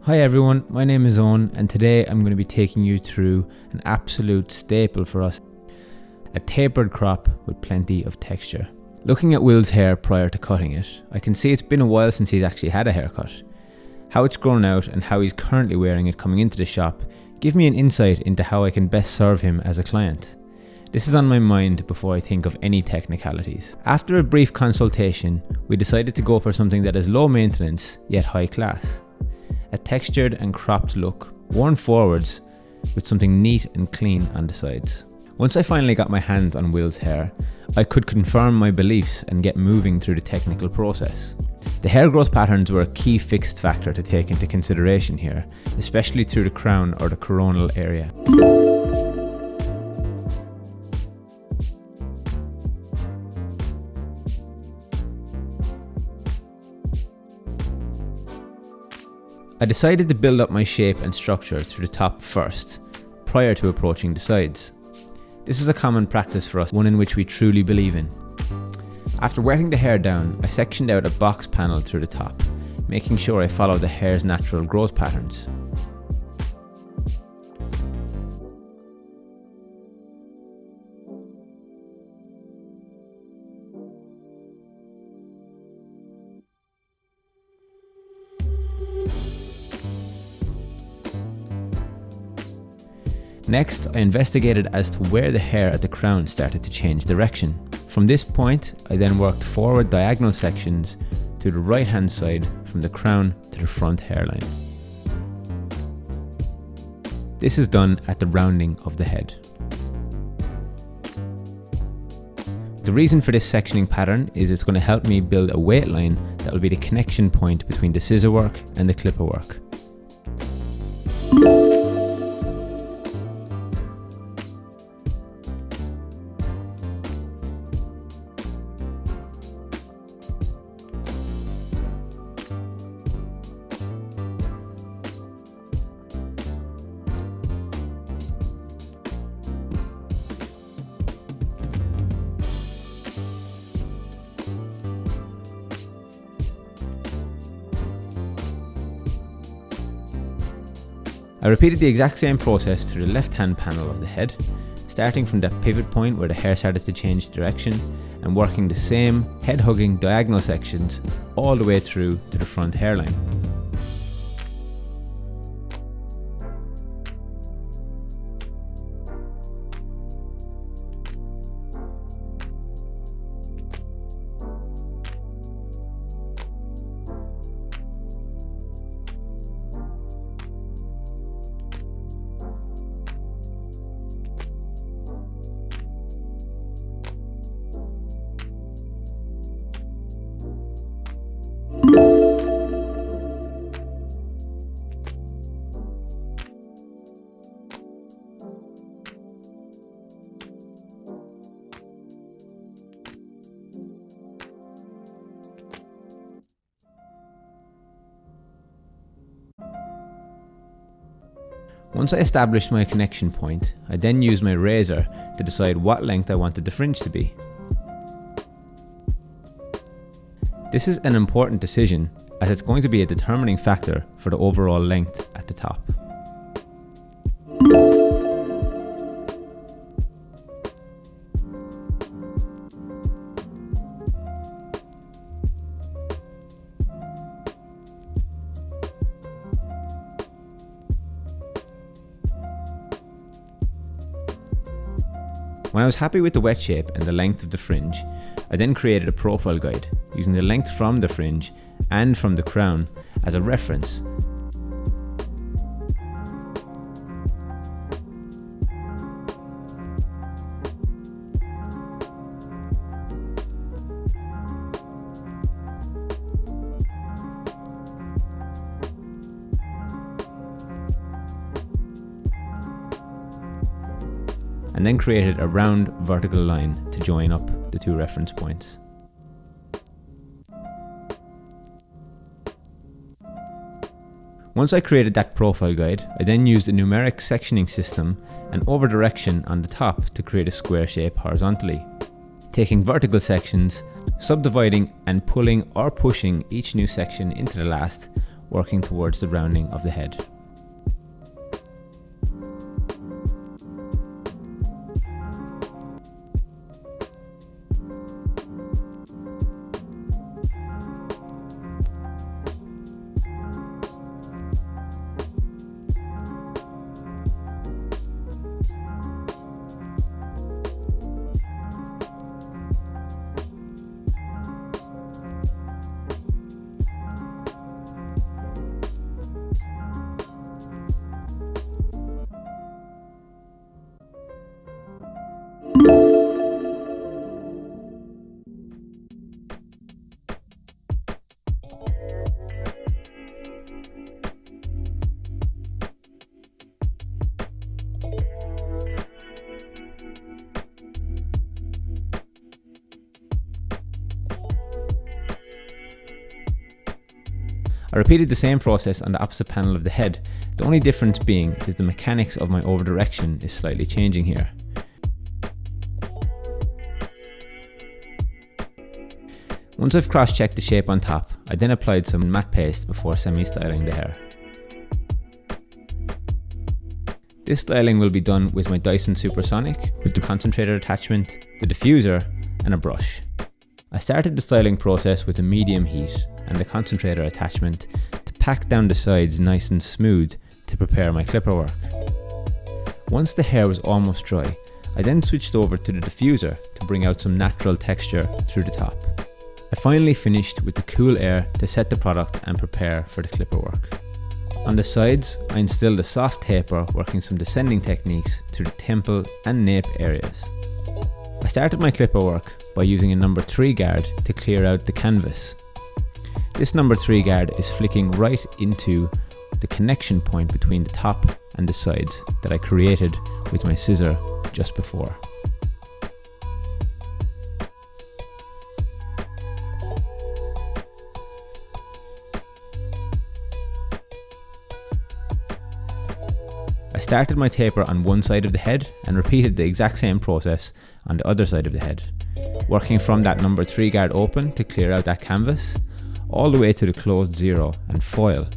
Hi everyone, my name is Eoin and today I'm going to be taking you through an absolute staple for us, a tapered crop with plenty of texture. Looking at Will's hair prior to cutting it, I can see it's been a while since he's actually had a haircut. How it's grown out and how he's currently wearing it coming into the shop give me an insight into how I can best serve him as a client. This is on my mind before I think of any technicalities. After a brief consultation, we decided to go for something that is low maintenance yet high class. A textured and cropped look, worn forwards with something neat and clean on the sides. Once I finally got my hands on Will's hair, I could confirm my beliefs and get moving through the technical process. The hair growth patterns were a key fixed factor to take into consideration here, especially through the crown or the coronal area. I decided to build up my shape and structure through the top first, prior to approaching the sides. This is a common practice for us, one in which we truly believe in. After wetting the hair down, I sectioned out a box panel through the top, making sure I follow the hair's natural growth patterns. Next, I investigated as to where the hair at the crown started to change direction. From this point, I then worked forward diagonal sections to the right hand side from the crown to the front hairline. This is done at the rounding of the head. The reason for this sectioning pattern is it's going to help me build a weight line that will be the connection point between the scissor work and the clipper work. I repeated the exact same process to the left hand panel of the head, starting from that pivot point where the hair started to change direction and working the same head hugging diagonal sections all the way through to the front hairline. Once I established my connection point, I then used my razor to decide what length I wanted the fringe to be. This is an important decision as it's going to be a determining factor for the overall length at the top. When I was happy with the wet shape and the length of the fringe, I then created a profile guide using the length from the fringe and from the crown as a reference. And then created a round vertical line to join up the two reference points. Once I created that profile guide, I then used a numeric sectioning system and over direction on the top to create a square shape horizontally. Taking vertical sections, subdividing and pulling or pushing each new section into the last, working towards the rounding of the head. I repeated the same process on the opposite panel of the head, the only difference being is the mechanics of my over direction is slightly changing here. Once I've cross-checked the shape on top, I then applied some matte paste before semi-styling the hair. This styling will be done with my Dyson Supersonic, with the concentrator attachment, the diffuser and a brush. I started the styling process with a medium heat and the concentrator attachment to pack down the sides nice and smooth to prepare my clipper work. Once the hair was almost dry, I then switched over to the diffuser to bring out some natural texture through the top. I finally finished with the cool air to set the product and prepare for the clipper work. On the sides, I instilled a soft taper working some descending techniques through the temple and nape areas. I started my clipper work by using a number 3 guard to clear out the canvas. This number 3 guard is flicking right into the connection point between the top and the sides that I created with my scissor just before. I started my taper on one side of the head and repeated the exact same process on the other side of the head, working from that number 3 guard open to clear out that canvas, all the way to the closed 0 and foil,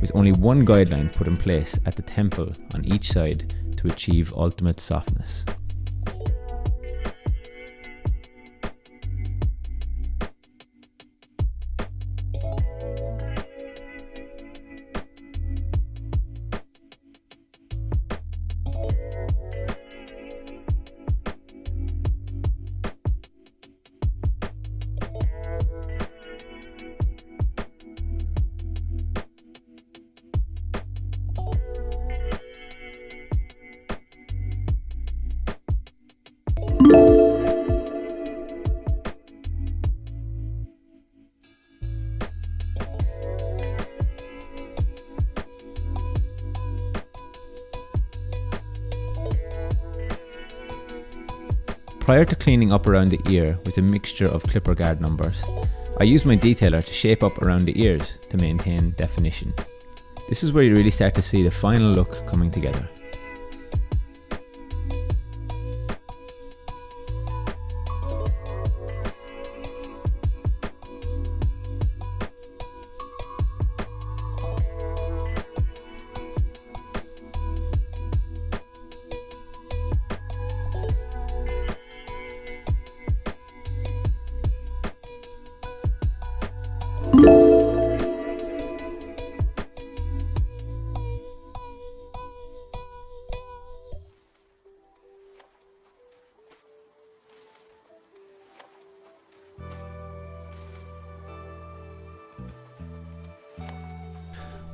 with only one guideline put in place at the temple on each side to achieve ultimate softness. Prior to cleaning up around the ear with a mixture of clipper guard numbers, I used my detailer to shape up around the ears to maintain definition. This is where you really start to see the final look coming together.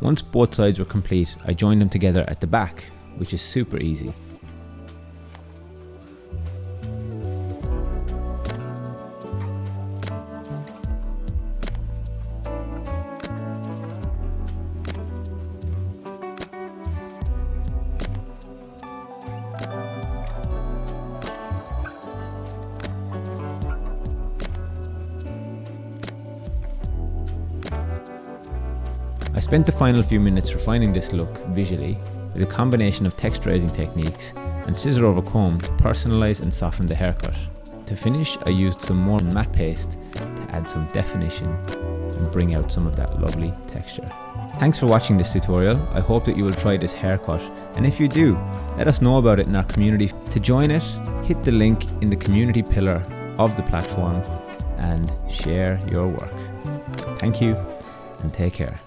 Once both sides were complete, I joined them together at the back, which is super easy. I spent the final few minutes refining this look visually with a combination of texturizing techniques and scissor over comb to personalise and soften the haircut. To finish, I used some more matte paste to add some definition and bring out some of that lovely texture. Thanks for watching this tutorial. I hope that you will try this haircut, and if you do, let us know about it in our community. To join it, hit the link in the community pillar of the platform and share your work. Thank you and take care.